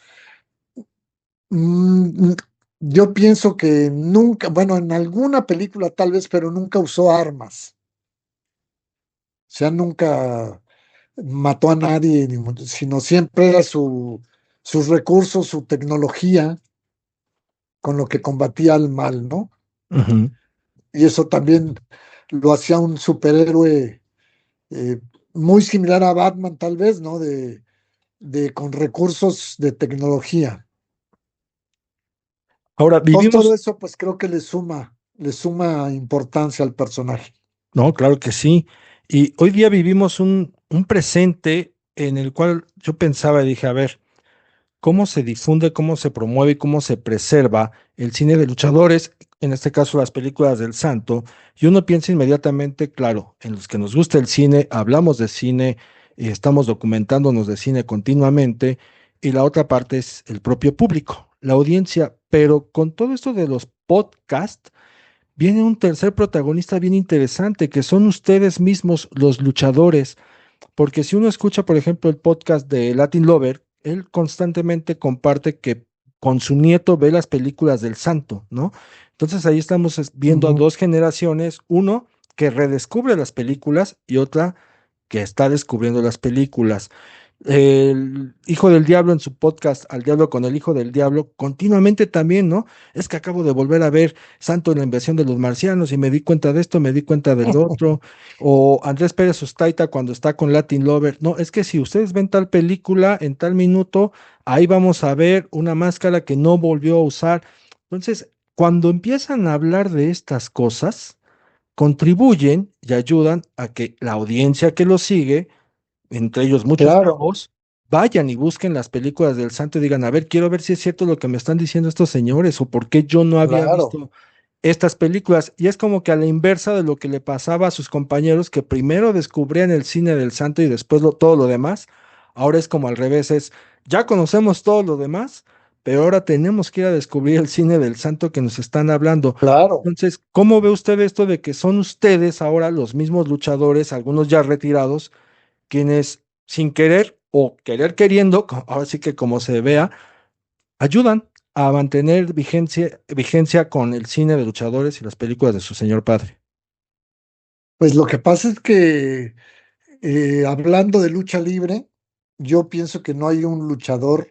mm, yo pienso que nunca, bueno, en alguna película tal vez, pero nunca usó armas, o sea, nunca mató a nadie, sino siempre era sus recursos, su tecnología con lo que combatía al mal, ¿no? Ujú. Y eso también lo hacía un superhéroe eh, muy similar a Batman, tal vez, ¿no? Con recursos de tecnología. Ahora Entonces, todo vivimos, eso, pues creo que le suma importancia al personaje. no, claro que sí. Y hoy día vivimos un presente en el cual yo pensaba y dije, a ver, ¿cómo se difunde, cómo se promueve y cómo se preserva el cine de luchadores, en este caso las películas del Santo? Y uno piensa inmediatamente, claro, en los que nos gusta el cine, hablamos de cine, y estamos documentándonos de cine continuamente, y la otra parte es el propio público, la audiencia. Pero con todo esto de los podcasts, viene un tercer protagonista bien interesante, que son ustedes mismos, los luchadores. Porque si uno escucha, por ejemplo, el podcast de Latin Lover, él constantemente comparte que con su nieto ve las películas del Santo, ¿no? Entonces ahí estamos viendo a Ujú. dos generaciones, uno que redescubre las películas y otra que está descubriendo las películas. El hijo del diablo en su podcast Al diablo con el hijo del diablo, continuamente también, ¿no? Es que acabo de volver a ver Santo en la invasión de los marcianos y me di cuenta de esto, me di cuenta del otro. O Andrés Pérez Ustaita cuando está con Latin Lover. No, es que si ustedes ven tal película en tal minuto, ahí vamos a ver una máscara que no volvió a usar. Entonces, cuando empiezan a hablar de estas cosas, contribuyen y ayudan a que la audiencia que lo sigue, entre ellos muchos Claro, chavos, vayan y busquen las películas del santo y digan, a ver, quiero ver si es cierto lo que me están diciendo estos señores o por qué yo no había claro, visto estas películas. Y es como que a la inversa de lo que le pasaba a sus compañeros que primero descubrían el cine del santo y después todo lo demás. Ahora es como al revés, ya conocemos todo lo demás, pero ahora tenemos que ir a descubrir el cine del santo que nos están hablando. Claro. Entonces, ¿cómo ve usted esto de que son ustedes ahora los mismos luchadores, algunos ya retirados, quienes sin querer o querer queriendo, ahora sí que como se vea, ayudan a mantener vigencia con el cine de luchadores y las películas de su señor padre? Pues lo que pasa es que hablando de lucha libre, yo pienso que no hay un luchador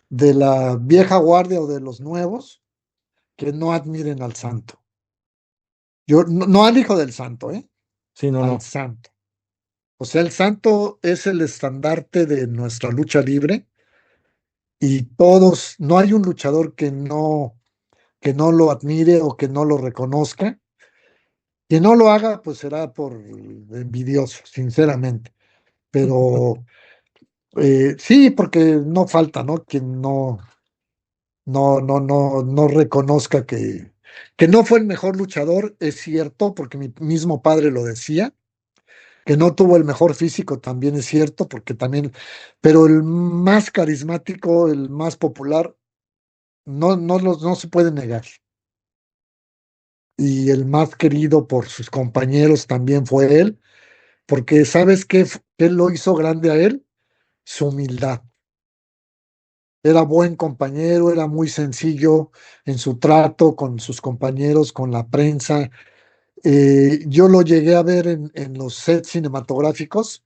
de la vieja guardia o de los nuevos que no admiren al santo. Yo, no, no al hijo del santo, Sí, no, al no. santo. O sea, el santo es el estandarte de nuestra lucha libre y todos, no hay un luchador que no lo admire o que no lo reconozca. Quien no lo haga, pues será por envidioso, sinceramente. Pero sí, porque no falta, ¿no? Quien no reconozca que no fue el mejor luchador, es cierto, porque mi mismo padre lo decía, que no tuvo el mejor físico, también es cierto, porque también, pero el más carismático, el más popular, no se puede negar. Y el más querido por sus compañeros también fue él, porque ¿sabes qué lo hizo grande a él? Su humildad. Era buen compañero, era muy sencillo en su trato con sus compañeros, con la prensa. Yo lo llegué a ver en los sets cinematográficos,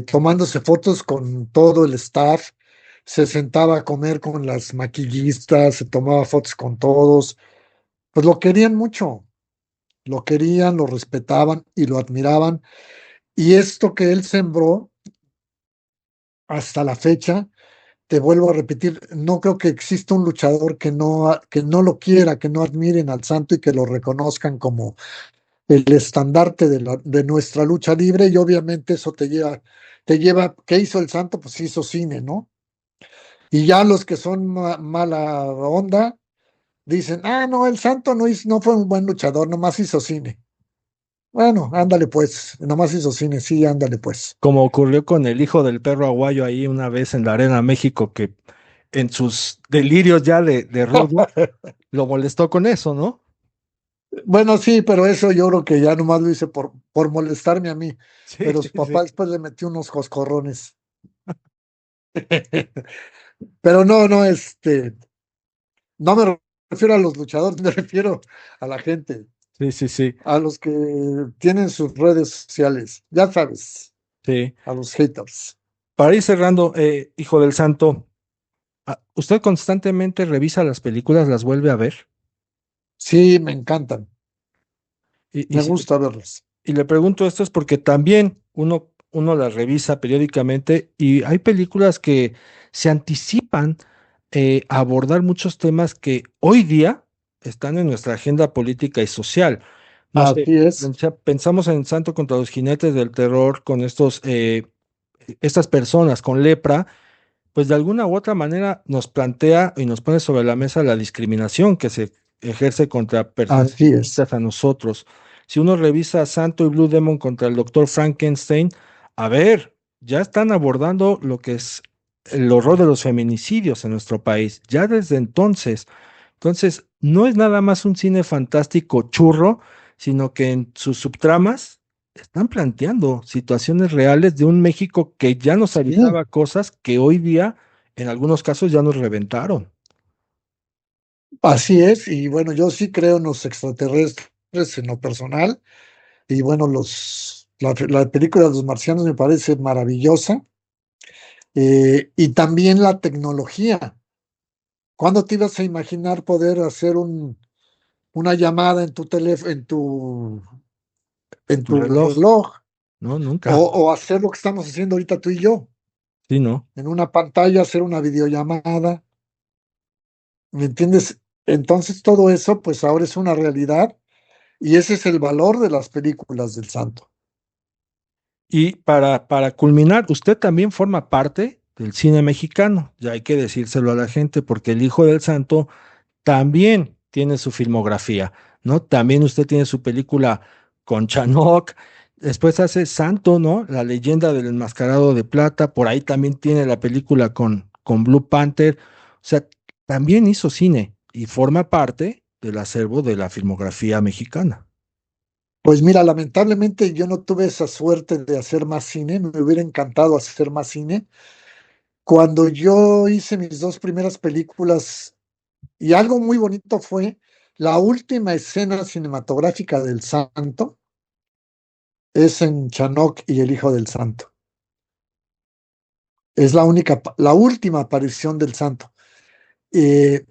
tomándose fotos con todo el staff, se sentaba a comer con las maquillistas, se tomaba fotos con todos. Pues lo querían mucho, lo querían, lo respetaban y lo admiraban. Y esto que él sembró hasta la fecha, te vuelvo a repetir, no creo que exista un luchador que no lo quiera, que no admiren al santo y que lo reconozcan como el estandarte de nuestra lucha libre. Y obviamente eso ¿qué hizo el santo? Pues hizo cine, ¿no? Y ya los que son mala onda dicen, ah, no, el santo no fue un buen luchador, nomás hizo cine. Bueno, ándale pues, nomás hizo cine, sí, ándale pues. Como ocurrió con el hijo del perro aguayo ahí una vez en la Arena México, que en sus delirios ya de rudo, lo molestó con eso, ¿no? Bueno, sí, pero eso yo creo que ya nomás lo hice por molestarme a mí. Sí, Pero su papá sí. después le metió unos coscorrones. Pero no, no me refiero a los luchadores, me refiero a la gente, Sí, sí, sí, a los que tienen sus redes sociales, ya sabes, sí. a los haters. Para ir cerrando, hijo del santo, ¿usted constantemente revisa las películas, las vuelve a ver? Sí, me encantan, Y, y me si gusta verlas. Y le pregunto esto es porque también uno las revisa periódicamente y hay películas que se anticipan a abordar muchos temas que hoy día están en nuestra agenda política y social. No sé, Así es, pensamos en Santo contra los Jinetes del Terror con estas personas con lepra, pues de alguna u otra manera nos plantea y nos pone sobre la mesa la discriminación que se ejerce contra personas así es. distintas a nosotros. Si uno revisa Santo y Blue Demon contra el doctor Frankenstein, a ver, ya están abordando lo que es el horror de los feminicidios en nuestro país, ya desde entonces. Entonces, no es nada más un cine fantástico churro, sino que en sus subtramas están planteando situaciones reales de un México que ya nos Sí, avisaba cosas que hoy día, en algunos casos, ya nos reventaron. así es. Y bueno, yo sí creo en los extraterrestres en lo personal. Y bueno, la película de los marcianos me parece maravillosa. Y también la tecnología. ¿Cuándo te ibas a imaginar poder hacer una llamada en tu teléfono, en Tu tu reloj, reloj? ¿no? O, Nunca. o hacer lo que estamos haciendo ahorita tú y yo, Sí, ¿no? en una pantalla, hacer una videollamada. ¿Me entiendes? Entonces todo eso, pues ahora es una realidad y ese es el valor de las películas del santo. Y para culminar, usted también forma parte del cine mexicano, ya hay que decírselo a la gente, porque el Hijo del Santo también tiene su filmografía, ¿no? También usted tiene su película con Chanok, después hace Santo, ¿no? La leyenda del enmascarado de plata, por ahí también tiene la película con Blue Panther, o sea, también hizo cine y forma parte del acervo de la filmografía mexicana. Pues mira, lamentablemente yo no tuve esa suerte de hacer más cine, me hubiera encantado hacer más cine. Cuando yo hice mis dos primeras películas, y algo muy bonito fue la última escena cinematográfica del Santo, es en Chanoc y el Hijo del Santo. Es la única, la última aparición del Santo, eh,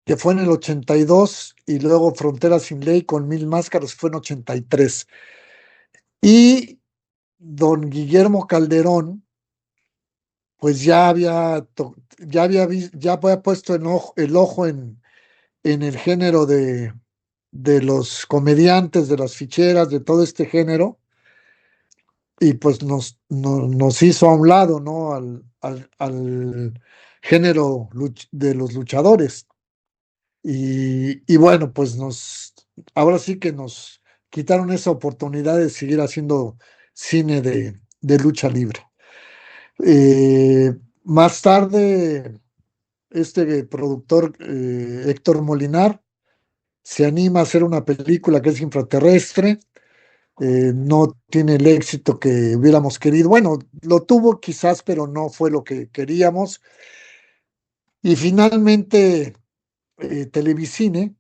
que fue en el 82 y luego Frontera sin Ley con Mil Máscaras fue en 83. Y don Guillermo Calderón, pues ya había puesto el ojo en el género de los comediantes, de las ficheras, de todo este género, y pues nos hizo a un lado, ¿no? Al género de los luchadores. Y bueno, pues ahora sí que nos quitaron esa oportunidad de seguir haciendo cine de lucha libre. Más tarde, este productor, Héctor Molinar, se anima a hacer una película que es Infraterrestre. No tiene el éxito que hubiéramos querido. Bueno, lo tuvo quizás, pero no fue lo que queríamos. Y finalmente, Televicine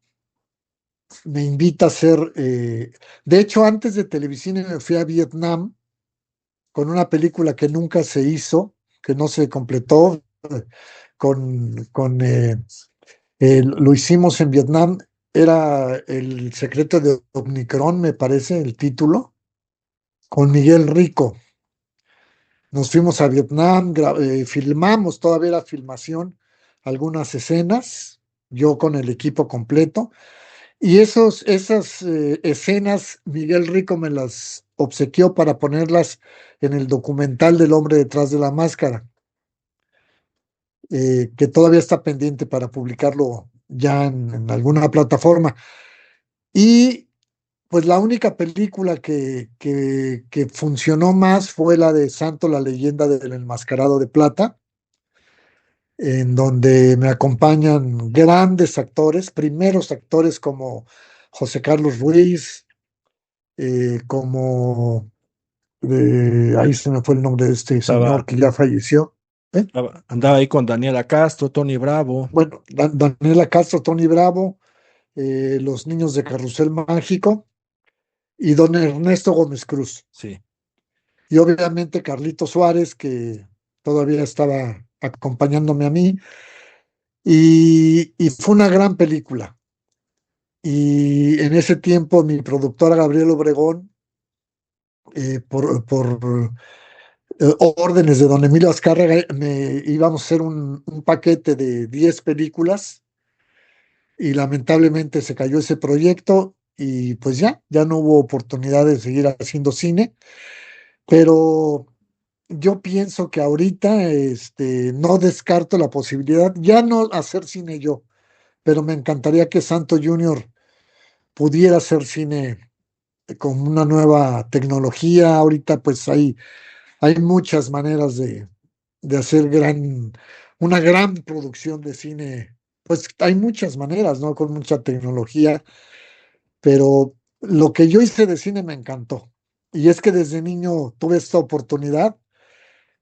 me invita a hacer. De hecho, antes de Televicine me fui a Vietnam con una película que nunca se hizo, que no se completó. Lo hicimos en Vietnam. Era El secreto de Omicron, me parece, el título, con Miguel Rico. Nos fuimos a Vietnam, filmamos, todavía era filmación, algunas escenas, yo con el equipo completo, y esas escenas Miguel Rico me las obsequió para ponerlas en el documental del hombre detrás de la máscara, que todavía está pendiente para publicarlo ya en alguna plataforma. Y pues la única película que funcionó más fue la de Santo, la leyenda del enmascarado de plata, en donde me acompañan grandes actores, primeros actores como José Carlos Ruiz, como, ahí se me fue el nombre de este señor Estaba, que ya falleció. ¿eh? andaba ahí con Daniela Castro, Tony Bravo. Bueno, Daniela Castro, Tony Bravo, los niños de Carrusel Mágico y don Ernesto Gómez Cruz. Sí. Y obviamente Carlito Suárez, que todavía estaba acompañándome a mí, y fue una gran película. Y en ese tiempo mi productora Gabriel Obregón, por órdenes de don Emilio Azcárraga, íbamos a hacer un paquete de 10 películas y lamentablemente se cayó ese proyecto y pues ya no hubo oportunidad de seguir haciendo cine, pero yo pienso que ahorita no descarto la posibilidad, ya no hacer cine yo, pero me encantaría que Santo Junior pudiera hacer cine con una nueva tecnología. Ahorita pues hay muchas maneras de hacer una gran producción de cine. Pues hay muchas maneras, ¿no? Con mucha tecnología, pero lo que yo hice de cine me encantó. Y es que desde niño tuve esta oportunidad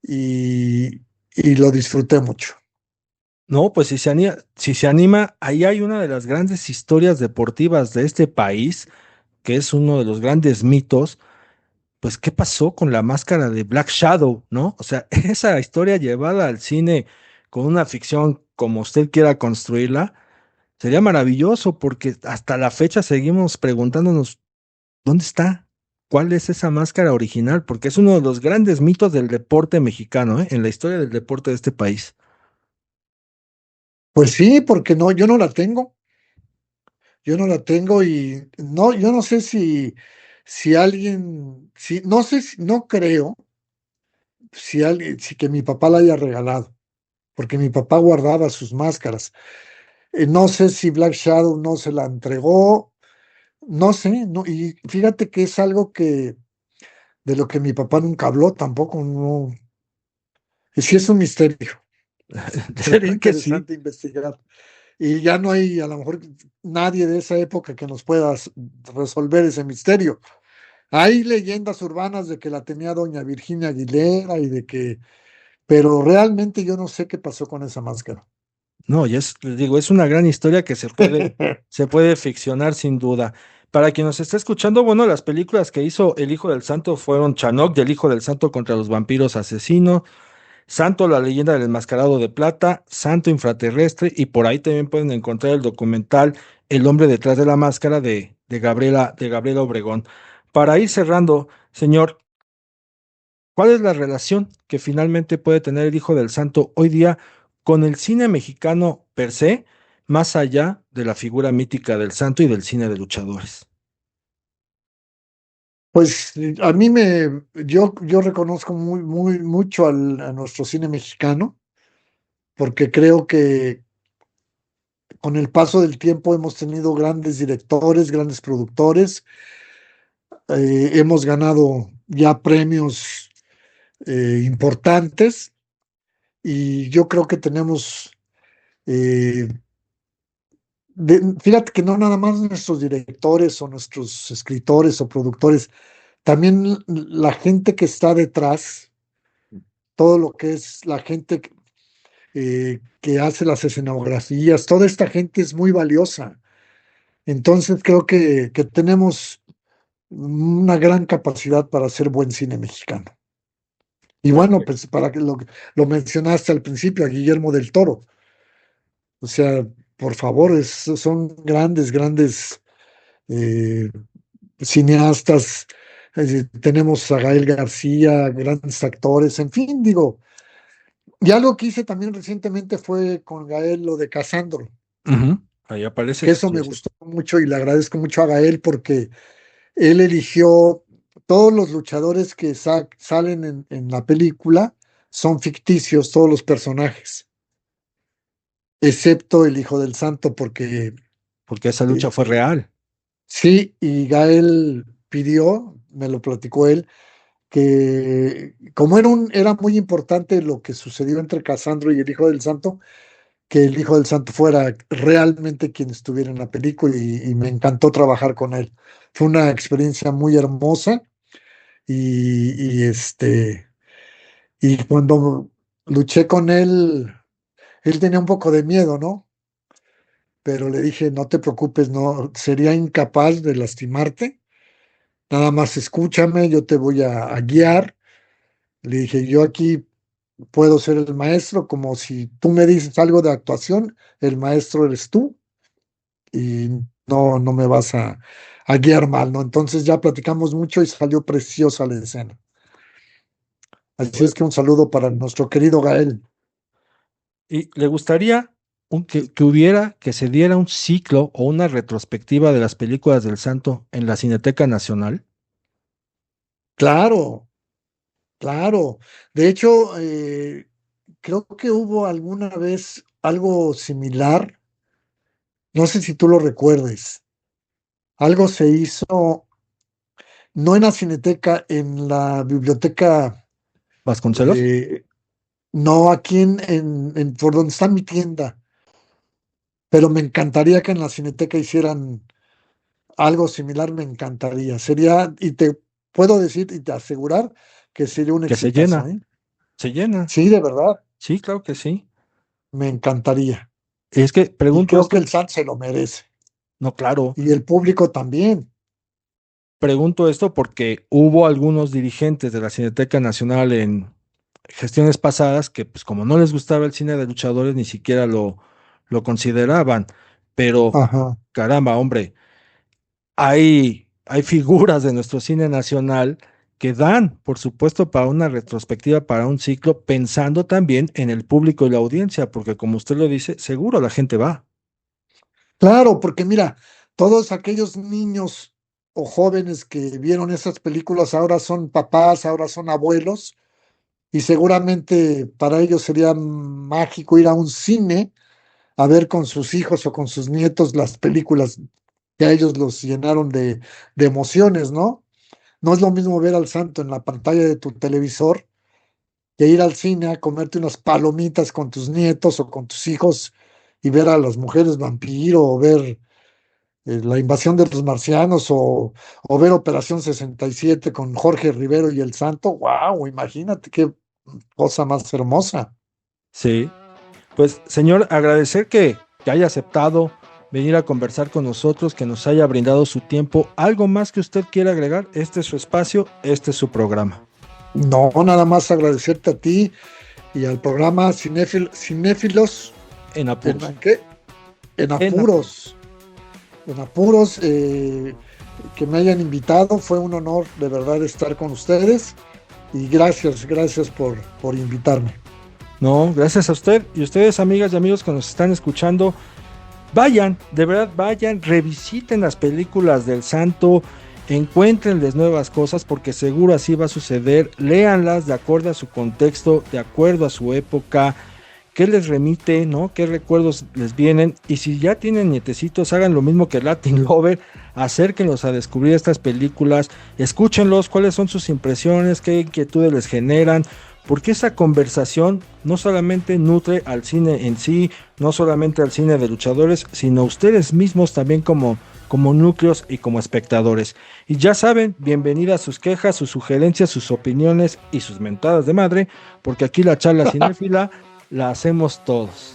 y lo disfruté mucho. No, pues si se anima, ahí hay una de las grandes historias deportivas de este país, que es uno de los grandes mitos. Pues, ¿qué pasó con la máscara de Black Shadow, no? O sea, esa historia llevada al cine con una ficción como usted quiera construirla, sería maravilloso porque hasta la fecha seguimos preguntándonos, ¿dónde está? ¿Cuál es esa máscara original? Porque es uno de los grandes mitos del deporte mexicano, ¿eh? En la historia del deporte de este país. Pues sí, porque no, yo no la tengo. Yo no la tengo y no, yo no sé si alguien, no sé, no creo si que mi papá la haya regalado, porque mi papá guardaba sus máscaras. No sé si Black Shadow no se la entregó, no sé, no, y fíjate que es algo que de lo que mi papá nunca habló tampoco, no, y sí es un misterio. De Sería verdad que sí. interesante investigar. Y ya no hay a lo mejor nadie de esa época que nos pueda resolver ese misterio. Hay leyendas urbanas de que la tenía doña Virginia Aguilera y de que, pero realmente yo no sé qué pasó con esa máscara. No, y es, les digo, es una gran historia que se puede ficcionar sin duda. Para quien nos está escuchando, bueno, las películas que hizo El Hijo del Santo fueron Chanok y El Hijo del Santo contra los vampiros asesinos, Santo, la leyenda del enmascarado de plata, Santo infraterrestre, y por ahí también pueden encontrar el documental El hombre detrás de la máscara de Gabriela Obregón. Para ir cerrando, señor, ¿cuál es la relación que finalmente puede tener el Hijo del Santo hoy día con el cine mexicano per se, más allá de la figura mítica del santo y del cine de luchadores? Pues yo reconozco mucho a nuestro cine mexicano, porque creo que con el paso del tiempo hemos tenido grandes directores, grandes productores, hemos ganado ya premios importantes y yo creo que tenemos, eh, fíjate que no nada más nuestros directores o nuestros escritores o productores, también la gente que está detrás, todo lo que es la gente que hace las escenografías, toda esta gente es muy valiosa. Entonces creo que tenemos una gran capacidad para hacer buen cine mexicano. Y bueno, Perfecto. pues para que lo mencionaste al principio, a Guillermo del Toro. O sea, por favor, son grandes, grandes eh, cineastas. Tenemos a Gael García, grandes actores, en fin, digo. Y algo que hice también recientemente fue con Gael lo de Casandro, Ujú. Ahí que aparece, eso sí, me sí. gustó mucho y le agradezco mucho a Gael porque él eligió todos los luchadores que salen en la película, son ficticios, todos los personajes, excepto el Hijo del Santo, porque Porque esa lucha fue eh, real. sí, y Gael pidió, me lo platicó él, que como era muy importante lo que sucedió entre Casandro y el Hijo del Santo, que el Hijo del Santo fuera realmente quien estuviera en la película y me encantó trabajar con él. Fue una experiencia muy hermosa y cuando luché con él tenía un poco de miedo, ¿no? Pero le dije, no te preocupes, no, sería incapaz de lastimarte, nada más escúchame, yo te voy a guiar. Le dije, yo aquí puedo ser el maestro, como si tú me dices algo de actuación, el maestro eres tú y no me vas a guiar mal, ¿no? Entonces ya platicamos mucho y salió preciosa la escena. Así es que un saludo para nuestro querido Gael. ¿Y le gustaría que hubiera, que se diera un ciclo o una retrospectiva de las películas del Santo en la Cineteca Nacional? Claro, claro. De hecho, creo que hubo alguna vez algo similar. No sé si tú lo recuerdes. Algo se hizo, no en la Cineteca, en la biblioteca, ¿Vasconcelos? eh, no aquí por donde está mi tienda, pero me encantaría que en la Cineteca hicieran algo similar, me encantaría. Sería, y te puedo decir y te asegurar que sería un Que se exitazo, llena, ¿eh? se llena. Sí, de verdad, Sí, claro que sí. me encantaría. Es que Y pregunto creo que esto, el SAT se lo merece. no, claro, Y el público también. pregunto esto porque hubo algunos dirigentes de la Cineteca Nacional en gestiones pasadas que, pues como no les gustaba el cine de luchadores, ni siquiera lo consideraban. Pero, Ajá. caramba, hombre, hay figuras de nuestro cine nacional que dan, por supuesto, para una retrospectiva, para un ciclo, pensando también en el público y la audiencia, porque como usted lo dice, seguro la gente va. Claro, porque mira, todos aquellos niños o jóvenes que vieron esas películas ahora son papás, ahora son abuelos, y seguramente para ellos sería mágico ir a un cine a ver con sus hijos o con sus nietos las películas que a ellos los llenaron de emociones, ¿no? No es lo mismo ver al santo en la pantalla de tu televisor que ir al cine a comerte unas palomitas con tus nietos o con tus hijos y ver a las mujeres vampiro o ver la invasión de los marcianos o ver Operación 67 con Jorge Rivero y el Santo. ¡Wow! Imagínate qué cosa más hermosa. Sí, pues señor, agradecer que haya aceptado venir a conversar con nosotros, que nos haya brindado su tiempo. ¿Algo más que usted quiera agregar? Este es su espacio, este es su programa. No, nada más agradecerte a ti y al programa Cinéfilos En apuros. ¿en qué? En En apuros. apuros. En apuros, que me hayan invitado. Fue un honor de verdad estar con ustedes y gracias por invitarme. No, gracias a usted y ustedes, amigas y amigos que nos están escuchando. Vayan, de verdad, vayan, revisiten las películas del Santo, encuéntrenles nuevas cosas porque seguro así va a suceder. Léanlas de acuerdo a su contexto, de acuerdo a su época, qué les remite, ¿no? Qué recuerdos les vienen. Y si ya tienen nietecitos, hagan lo mismo que Latin Lover, acérquenlos a descubrir estas películas, escúchenlos, cuáles son sus impresiones, qué inquietudes les generan, porque esa conversación no solamente nutre al cine en sí, no solamente al cine de luchadores, sino a ustedes mismos también como núcleos y como espectadores. Y ya saben, bienvenidas sus quejas, sus sugerencias, sus opiniones y sus mentadas de madre, porque aquí la charla cinéfila la hacemos todos.